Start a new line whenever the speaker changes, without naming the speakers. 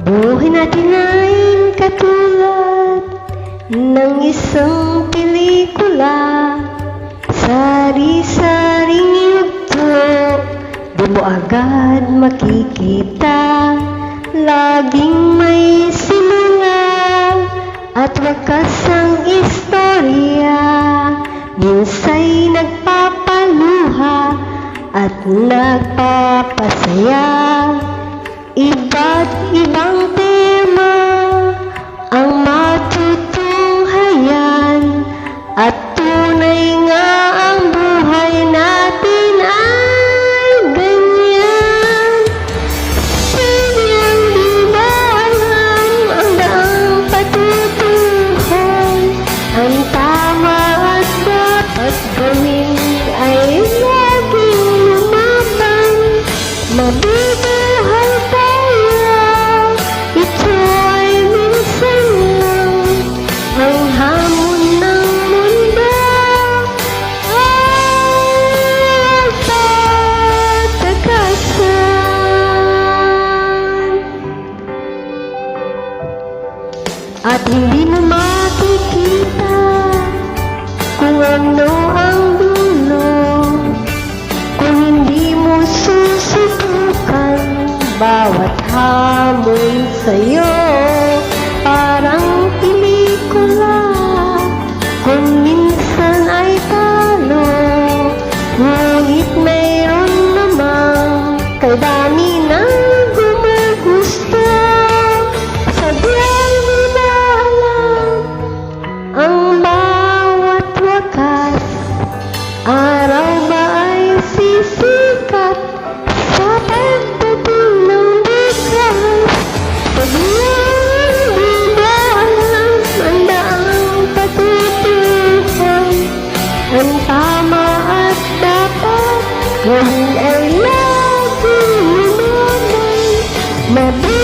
Buhay natin ay katulad ng isang pelikula. Sari-saring yugto, di mo agad makikita. Laging may simula at wakas ang istorya. Minsa'y nagpapaluha at nagpapasaya. Iba't ibang tema ang matutunghayan, at tunay nga ang buhay natin ay ganyan. Kanyang di ba alam ang daang patutunguhan? Ang tama at dapat gawin ay laging lumaban. Mabubuhay tayo, ito ay minsan lang. Ang hamon ng mundo ay patakasan. At hindi mo makikita kung ano ang dulo, kung hindi mo susubukan bawat hamon sa'yo. Parang pelikula, kung minsan ay talo, ngunit mayroon namang kadami na gumugusto. Sadyang di ba alam ang bawat wakas? Araw ba ay sisikat sa pagdating ng bukas? Sadyang di ba alam ang daang patutunguhan? Ang tama at dapat gawin ay laging lumaban.